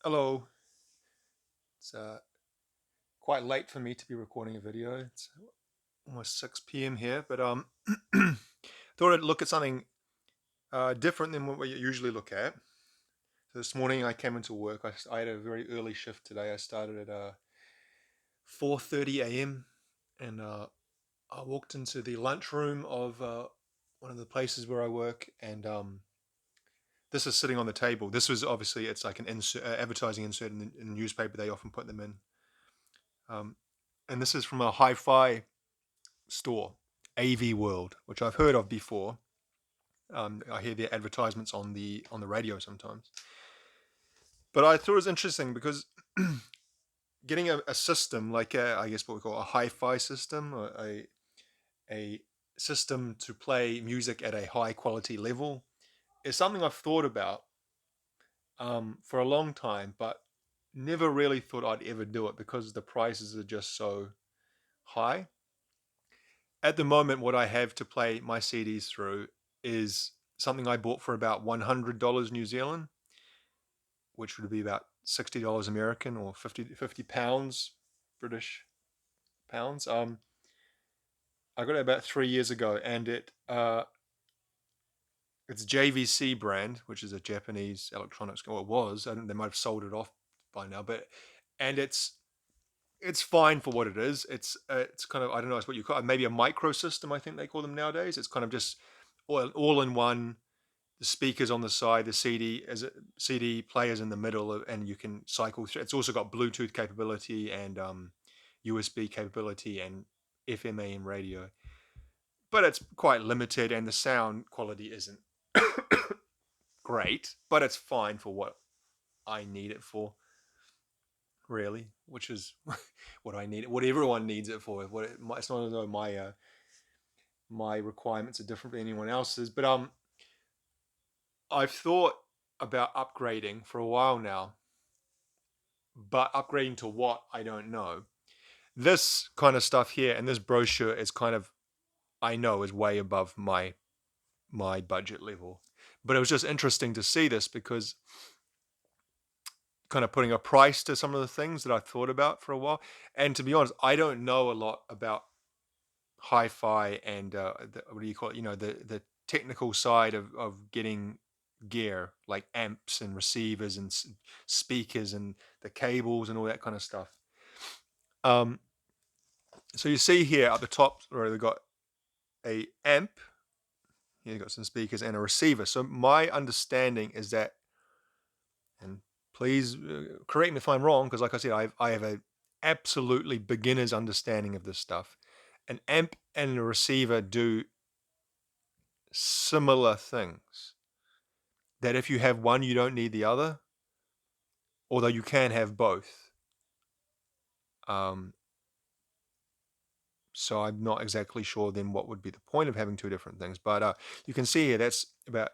Hello. It's quite late for me to be recording a video. It's almost 6 p.m. here, but thought I'd look at something different than what we usually look at. So this morning I came into work. I had a very early shift today. I started at 4:30 a.m. and I walked into the lunchroom of one of the places where I work, and this is sitting on the table. This was obviously it's like an advertising insert in the newspaper. They often put them in. Um, and this is from a hi-fi store, AV World, which I've heard of before. I hear their advertisements on the radio sometimes, but I thought it was interesting because getting a system like I guess what we call a hi-fi system, or a system to play music at a high quality level, is something I've thought about for a long time, but never really thought I'd ever do it because the prices are just so high. At the moment, what I have to play my CDs through is something I bought for about $100 New Zealand, which would be about $60 American, or 50 pounds British pounds. I got it about 3 years ago, and it's JVC brand, which is a Japanese electronics. Or it was. I think they might have sold it off by now, but and it's fine for what it is. It's kind of, I don't know, it's what you call maybe a micro system. I think they call them nowadays. It's kind of just all in one. The speakers on the side, the CD as a CD players in the middle, and you can cycle through. It's also got Bluetooth capability and USB capability and FMA and radio, but it's quite limited, and the sound quality isn't great, but it's fine for what I need it for, really, which is what I need, what everyone needs it for. It's not as though my requirements are different than anyone else's, but I've thought about upgrading for a while now, but upgrading to what, I don't know. This kind of stuff here and this brochure is kind of, I know, is way above my budget level. But it was just interesting to see this because kind of putting a price to some of the things that I thought about for a while. And to be honest, I don't know a lot about hi-fi and what do you call it? The technical side of getting gear like amps and receivers and speakers and the cables and all that kind of stuff. Um, so you see here at the top where they've got a amp, here you've got some speakers and a receiver. So my understanding is that, and please correct me if I'm wrong, because like I said, I have a absolutely beginner's understanding of this stuff. An amp and a receiver do similar things. That if you have one, you don't need the other, although you can have both. Um, so I'm not exactly sure then what would be the point of having two different things. But you can see here that's about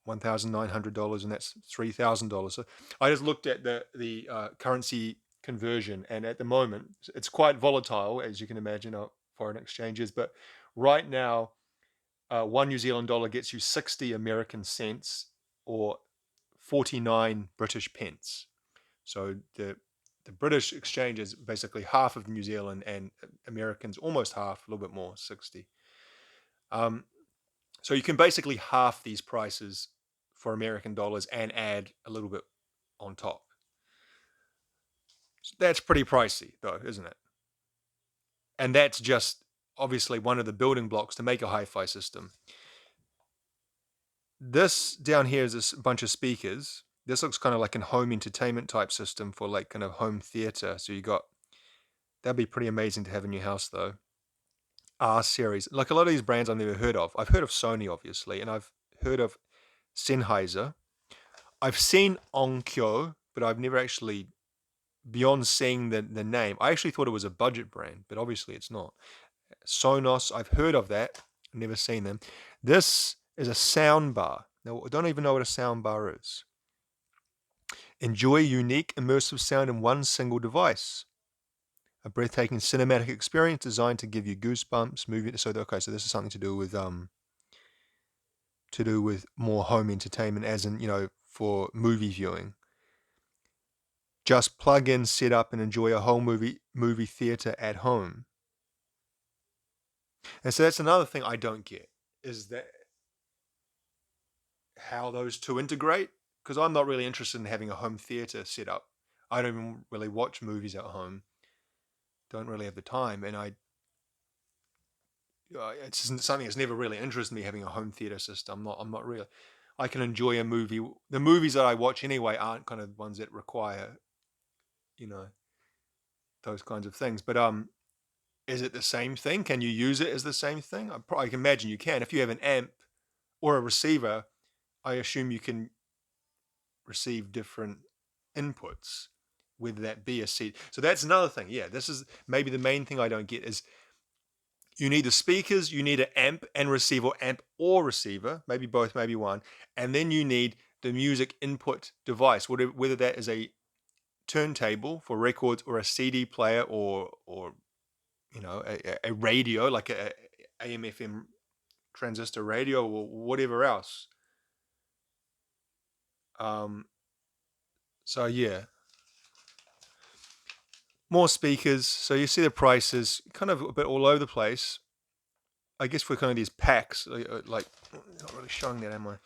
$1,900 and that's $3,000. So I just looked at the currency conversion, and at the moment it's quite volatile, as you can imagine, foreign exchanges. But right now, one New Zealand dollar gets you 60 American cents, or 49 British pence. So the British exchange is basically half of New Zealand, and Americans almost half, a little bit more, 60. Um, so you can basically half these prices for American dollars and add a little bit on top. So that's pretty pricey, though, isn't it? And that's just obviously one of the building blocks to make a hi-fi system. This down here is a bunch of speakers. This looks kind of like a home entertainment type system for like kind of home theater. So you got, that'd be pretty amazing to have in your house, though. R series, like a lot of these brands I've never heard of. I've heard of Sony, obviously, and I've heard of Sennheiser. I've seen Onkyo, but I've never actually, beyond seeing the name, I actually thought it was a budget brand, but obviously it's not. Sonos, I've heard of that, never seen them. This is a sound bar. Now, I don't even know what a sound bar is. Enjoy unique immersive sound in one single device. A breathtaking cinematic experience designed to give you goosebumps. Movie. So okay, so this is something to do with more home entertainment, as in for movie viewing. just plug in, set up, and enjoy a whole movie theater at home. And so that's another thing I don't get, is that how those two integrate, because I'm not really interested in having a home theater set up. I don't even really watch movies at home. Don't really have the time, and it's something that's never really interested me, having a home theater system. I'm not really. I can enjoy a movie. The movies that I watch anyway aren't kind of ones that require, you know, those kinds of things. But is it the same thing? Can you use it as the same thing? I can imagine you can. If you have an amp or a receiver, I assume you can receive different inputs, whether that be a seed. So that's another thing. Yeah, this is maybe the main thing I don't get is you need the speakers, you need an amp and receiver, amp or receiver, maybe both, maybe one, and then you need the music input device, whether that is a turntable for records or a CD player or a radio like a AM/FM transistor radio or whatever else. So yeah, more speakers. So you see the prices kind of a bit all over the place. I guess for kind of these packs, like not really showing that, am I?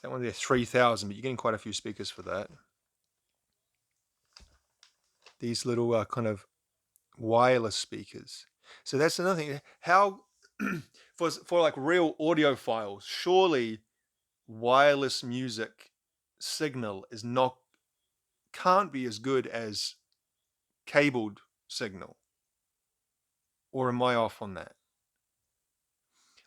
That one there, 3,000, but you're getting quite a few speakers for that. These little kind of wireless speakers. So that's another thing. How for like real audiophiles, surely wireless music signal can't be as good as cabled signal. Or am I off on that?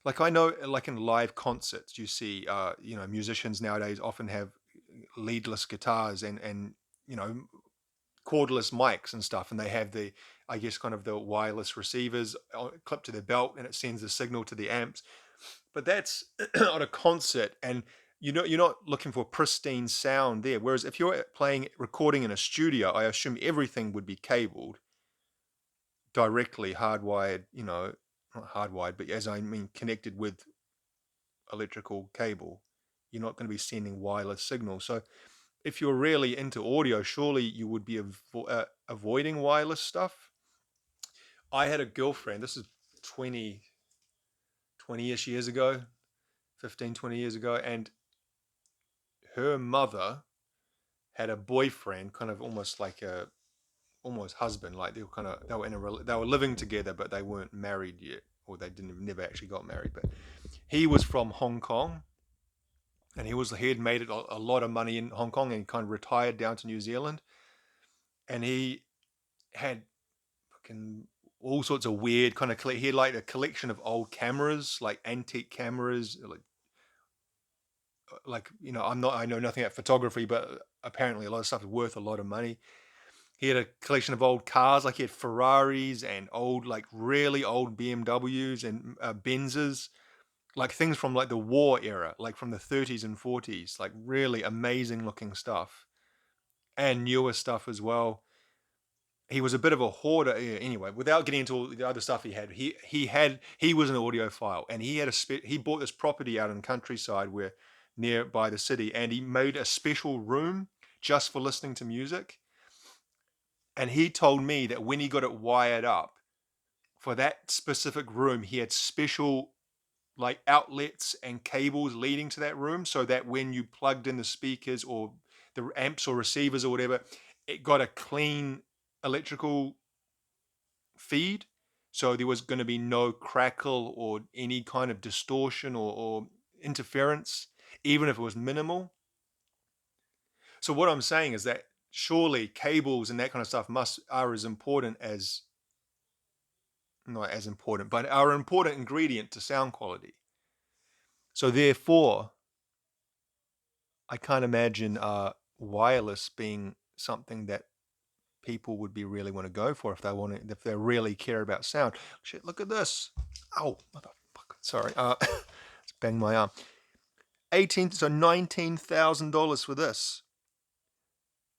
Like I know, like in live concerts, you see, musicians nowadays often have leadless guitars and cordless mics and stuff, and they have I guess, kind of the wireless receivers clipped to their belt, and it sends the signal to the amps. But that's on a concert, and you're not looking for pristine sound there. Whereas if you're recording in a studio, I assume everything would be cabled directly, hardwired. Not hardwired, but as I mean, connected with electrical cable. You're not going to be sending wireless signals. So if you're really into audio, surely you would be avoiding wireless stuff. I had a girlfriend, this is 20-ish years ago, 15, 20 years ago, and her mother had a boyfriend, kind of almost like almost husband, like they were living together, but they weren't married yet, or they never actually got married. But he was from Hong Kong, and he had made a lot of money in Hong Kong and kind of retired down to New Zealand, and he had fucking all sorts of weird kind of he had like a collection of old cameras, like antique cameras, I know nothing about photography, but apparently a lot of stuff is worth a lot of money. He had a collection of old cars, like he had Ferraris and old, like really old BMWs and Benzes, like things from like the war era, like from the 30s and 40s, like really amazing looking stuff, and newer stuff as well. He was a bit of a hoarder. Anyway, without getting into all the other stuff he was an audiophile, and he bought this property out in countryside where nearby the city, and he made a special room just for listening to music. And he told me that when he got it wired up for that specific room, he had special like outlets and cables leading to that room, so that when you plugged in the speakers or the amps or receivers or whatever, it got a clean electrical feed. So there was going to be no crackle or any kind of distortion or interference, even if it was minimal. So what I'm saying is that surely cables and that kind of stuff are as important as, not as important, but are an important ingredient to sound quality. So therefore, I can't imagine wireless being something that people would be really want to go for if they really care about sound. Shit, look at this. Oh, motherfucker. Sorry. Just banged my arm. $19,000 for this.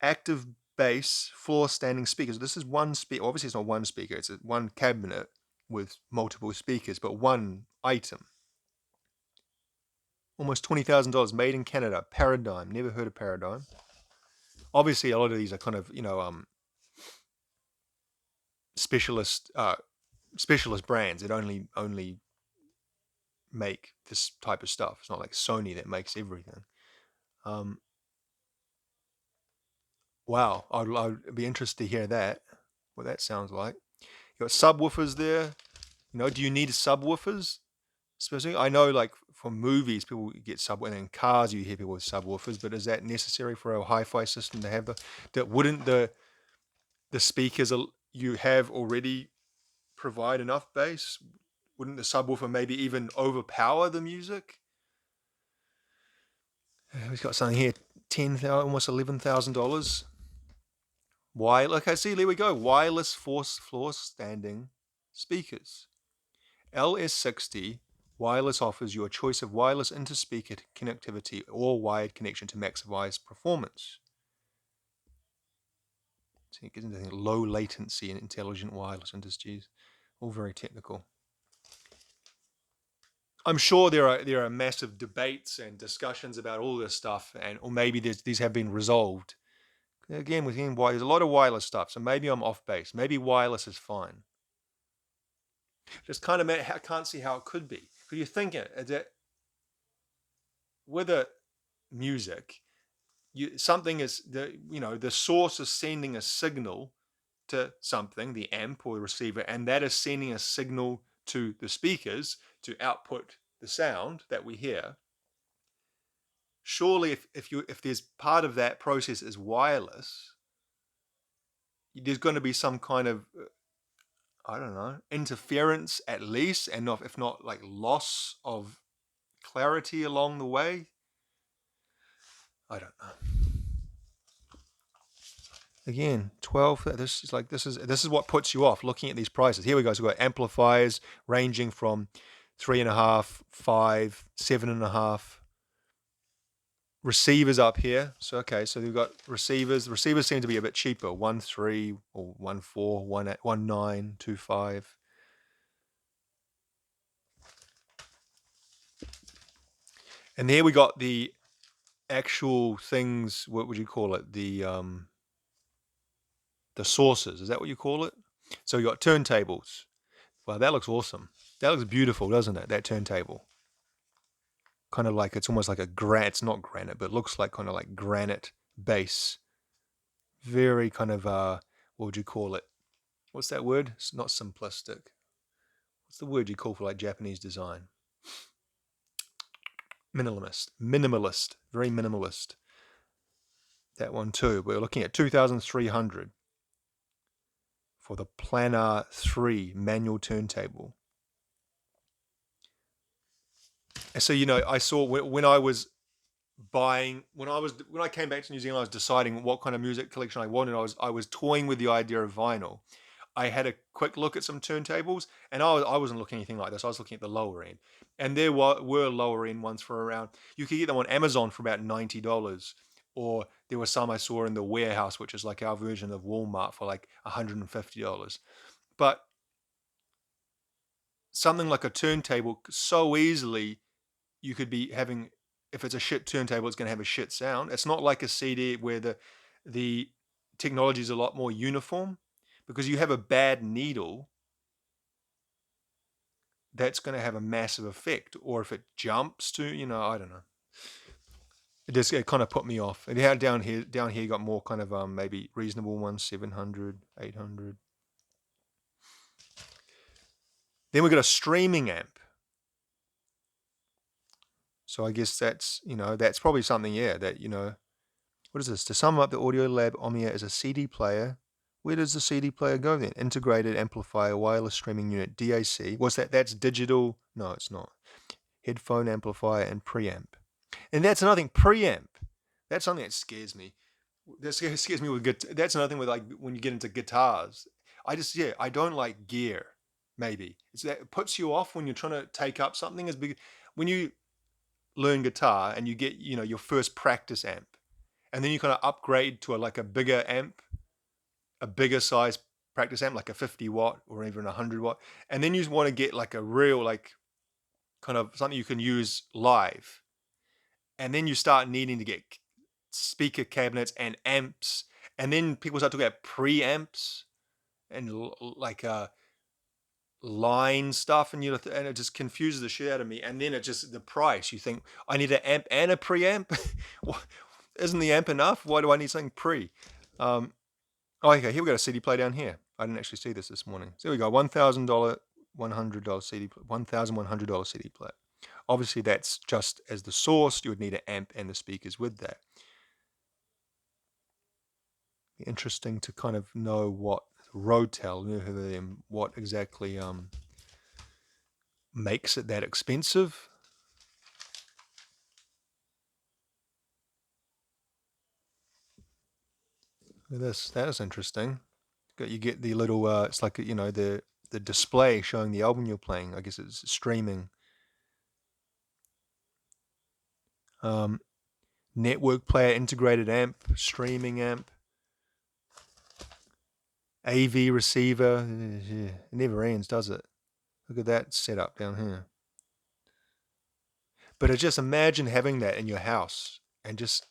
Active bass floor standing speakers. This is one speaker. Obviously, it's not one speaker. It's one cabinet with multiple speakers, but one item. Almost $20,000, made in Canada. Paradigm. Never heard of Paradigm. obviously a lot of these are kind of, specialist brands that only make this type of stuff. It's not like Sony that makes everything. Um, wow, I'd be interested to hear that, what that sounds like. You got subwoofers there. Do you need subwoofers? Especially, I know, like for movies, people get subwoofers, and in cars you hear people with subwoofers. But is that necessary for a hi-fi system to have wouldn't the speakers you have already provide enough bass? Wouldn't the subwoofer maybe even overpower the music? We've got something here, almost $11,000. Why? Okay, see, there we go. Wireless floor standing speakers. LS60 Wireless offers you a choice of wireless interspeaker connectivity or wired connection to maximize performance. So it gets into low latency and intelligent wireless interfaces. All very technical. I'm sure there are massive debates and discussions about all this stuff, or maybe these have been resolved. Again, there's a lot of wireless stuff, so maybe I'm off base. Maybe wireless is fine. Just kind of, I can't see how it could be. Because you think that with a music, something is the source is sending a signal to something, the amp or the receiver, and that is sending a signal to the speakers to output the sound that we hear. Surely, if there's part of that process is wireless, there's going to be some kind of I don't know, interference at least, and if not like loss of clarity along the way. I don't know. Again, 12. This is what puts you off looking at these prices. Here we go. So we've got amplifiers ranging from 3.5, 5, 7.5. Receivers up here. So okay, so we've got receivers. The receivers seem to be a bit cheaper. 1.3 or 1.4, 1.9, 2.5. And there we got the actual things. What would you call it? The sources. Is that what you call it? So you got turntables. Wow, that looks awesome. That looks beautiful, doesn't it? That turntable. Kind of like, it's almost like it's not granite, but it looks like kind of like granite base. Very kind of, what would you call it? What's that word? It's not simplistic. What's the word you call for like Japanese design? Minimalist. Very minimalist. That one too. We're looking at 2,300 for the Planar 3 manual turntable. And so, I saw when I was buying, when I came back to New Zealand, I was deciding what kind of music collection I wanted. I was toying with the idea of vinyl. I had a quick look at some turntables, and I wasn't looking at anything like this. I was looking at the lower end, and there were lower end ones for around. You could get them on Amazon for about $90, or there were some I saw in the warehouse, which is like our version of Walmart, for like $150. But something like a turntable, so easily you could be having, if it's a shit turntable, it's going to have a shit sound. It's not like a CD where the technology is a lot more uniform, because you have a bad needle, that's going to have a massive effect. Or if it jumps to, I don't know. It kind of put me off. And down here you got more kind of maybe reasonable ones, 700, 800. Then we got a streaming amp. So I guess that's probably something, that, what is this? To sum up, the Audiolab Omnia is a CD player. Where does the CD player go then? Integrated amplifier, wireless streaming unit, DAC. What's that? That's digital. No, it's not. Headphone amplifier and preamp. And that's another thing, preamp. That's something that scares me. That scares me with that's another thing with, like, when you get into guitars. I don't like gear. Maybe it puts you off when you're trying to take up something as big. When you learn guitar and you get your first practice amp, and then you kind of upgrade to a bigger amp, a bigger size practice amp, like a 50 watt or even 100 watt, and then you want to get like a real, like, kind of something you can use live, and then you start needing to get speaker cabinets and amps, and then people start talking about preamps and like line stuff, and and it just confuses the shit out of me. And then it just the price. You think I need an amp and a preamp? Isn't the amp enough? Why do I need something pre? Oh, okay. Here we got a CD player down here. I didn't actually see this morning. So here we go. $1,100 CD, $1,100 CD player. Obviously, that's just as the source. You would need an amp and the speakers with that. Interesting to kind of know what Rotel, what exactly makes it that expensive. Look at this. That is interesting. You get the little, it's like, the display showing the album you're playing. I guess it's streaming. Network player, integrated amp, streaming amp, AV receiver. It never ends, does it? Look at that setup down here. But just imagine having that in your house and just,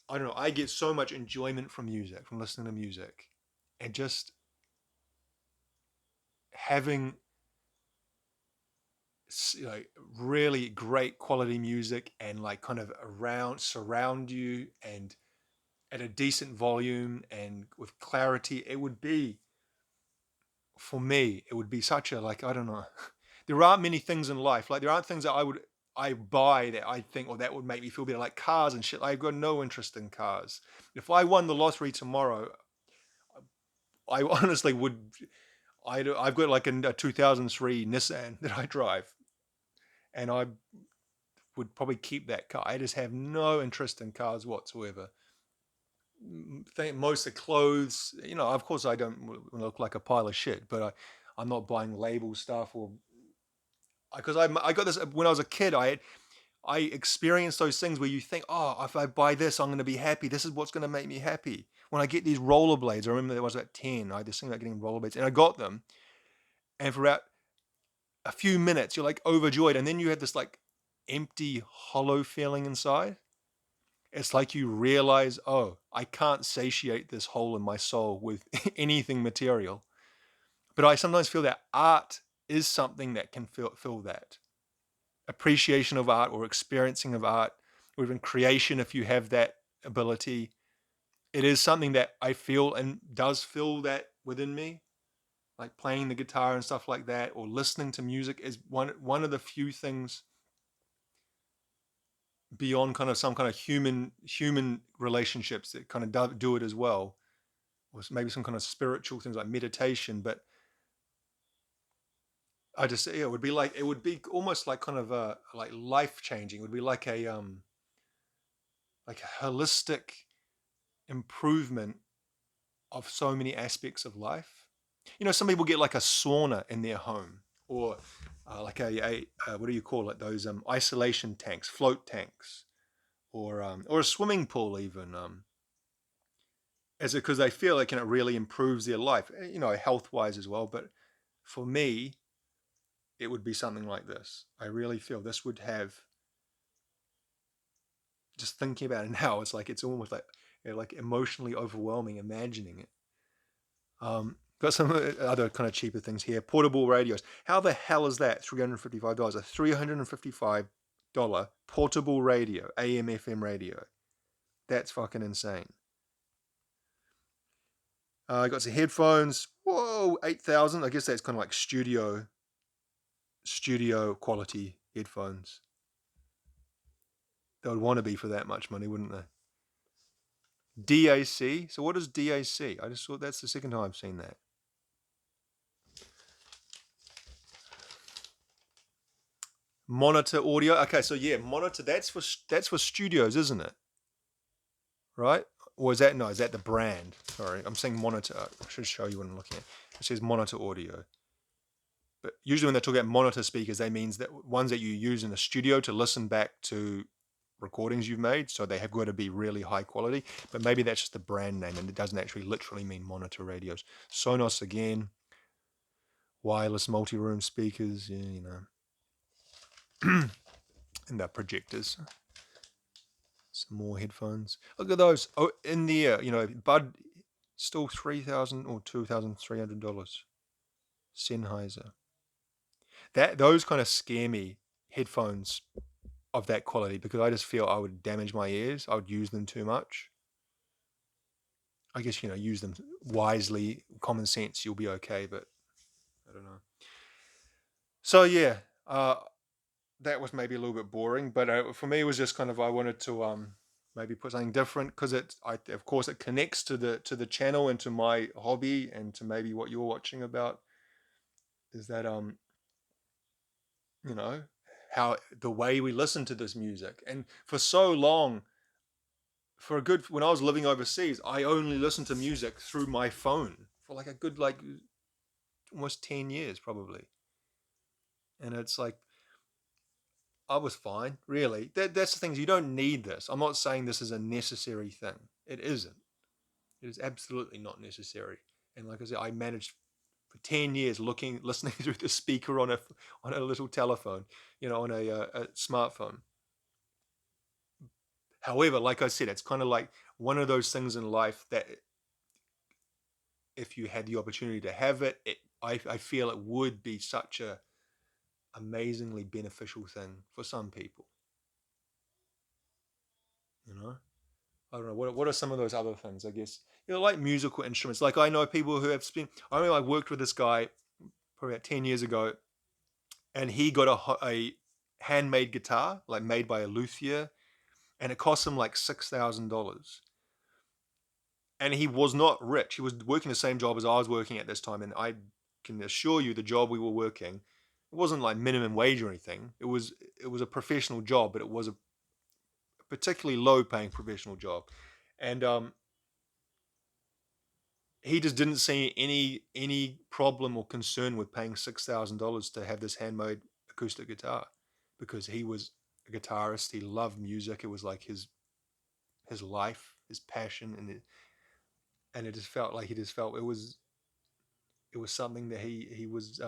I don't know, I get so much enjoyment from music, from listening to music, and just having really great quality music and like kind of surround you and at a decent volume and with clarity. It would be, for me, it would be such a, like, I don't know. There aren't many things in life, like there aren't things that I buy that I think, or that would make me feel better, like cars and shit. I've got no interest in cars. If I won the lottery tomorrow, I honestly would. I've got like a 2003 Nissan that I drive, and I would probably keep that car. I just have no interest in cars whatsoever. Most of the clothes, of course, I don't look like a pile of shit, but I'm not buying label stuff, or because I got this when I was a kid. I experienced those things where you think, oh, if I buy this, I'm going to be happy. This is what's going to make me happy. When I get these rollerblades, I remember there was about 10. I had this thing about getting rollerblades, and I got them. And for about a few minutes, you're like overjoyed. And then you have this like empty, hollow feeling inside. It's like you realize, oh, I can't satiate this hole in my soul with anything material. But I sometimes feel that art is something that can fill that. Appreciation of art or experiencing of art, or even creation, if you have that ability, it is something that I feel and does fill that within me. Like playing the guitar and stuff like that, or listening to music is one of the few things beyond kind of some kind of human relationships that kind of do it as well, or maybe some kind of spiritual things like meditation. But I just, yeah, it would be almost like kind of like life changing. It would be like a holistic improvement of so many aspects of life. Some people get like a sauna in their home, or like what do you call it? Those isolation tanks, float tanks, or a swimming pool even. As because they feel like it really improves their life, health wise as well. But for me, it would be something like this. I really feel this would have. Just thinking about it now, it's almost like like emotionally overwhelming imagining it. Got some other kind of cheaper things here. Portable radios. How the hell is that? $355. A $355 portable radio, AM/FM radio. That's fucking insane. I got some headphones. Whoa, 8,000. I guess that's kind of like studio quality headphones. They would want to be for that much money, wouldn't they? DAC. So what is DAC? I just thought that's the second time I've seen that. Monitor audio. Okay, so yeah, monitor. That's for studios, isn't it? Right? Or is that is that the brand? Sorry, I'm saying monitor. I should show you what I'm looking at. It says monitor audio. But usually when they talk about monitor speakers, they means that ones that you use in a studio to listen back to recordings you've made, so they have got to be really high quality. But maybe that's just a brand name, and it doesn't actually literally mean monitor radios. Sonos again, wireless multi-room speakers, yeah, and the projectors. Some more headphones. Look at those. Oh, in there, Bud, still 3,000 or $2,300. Sennheiser. Those kind of scare me. Headphones of that quality, because I just feel I would damage my ears. I would use them too much. I guess use them wisely, common sense. You'll be okay, but I don't know. So yeah, that was maybe a little bit boring, but for me, it was just kind of I wanted to maybe put something different, because of course it connects to the channel and to my hobby and to maybe what you're watching about, is that you know how the way we listen to this music. And for so long, when I was living overseas, I only listened to music through my phone for like a good, like, almost 10 years probably. And it's like I was fine, really. That's the thing, is you don't need this. I'm not saying this is a necessary thing. It isn't. It is absolutely not necessary. And like I said, I managed for 10 years listening through the speaker on a little telephone, on a smartphone. However, like I said, it's kind of like one of those things in life that if you had the opportunity to have I feel it would be such a amazingly beneficial thing for some people. You know, I don't know what are some of those other things. I guess like musical instruments. Like I know people who have spent. I mean, I worked with this guy probably about 10 years ago, and he got a handmade guitar, like made by a luthier, and it cost him like $6,000. And he was not rich. He was working the same job as I was working at this time, and I can assure you, the job we were working, it wasn't like minimum wage or anything. It was a professional job, but it was a particularly low paying professional job, and he just didn't see any problem or concern with paying $6,000 to have this handmade acoustic guitar, because he was a guitarist. He loved music. It was like his life, his passion, and it just felt like it was something that he was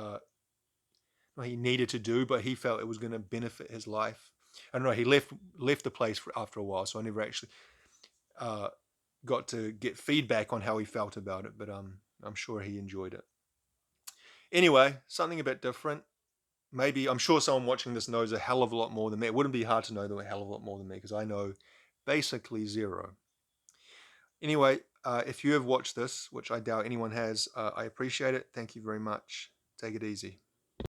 he needed to do, but he felt it was going to benefit his life. I don't know. He left the place after a while, so I never actually uh, got to get feedback on how he felt about it. But I'm sure he enjoyed it. Anyway, something a bit different. Maybe I'm sure someone watching this knows a hell of a lot more than me. It wouldn't be hard to know a hell of a lot more than me, because I know basically zero. Anyway, if you have watched this, which I doubt anyone has, I appreciate it. Thank you very much. Take it easy.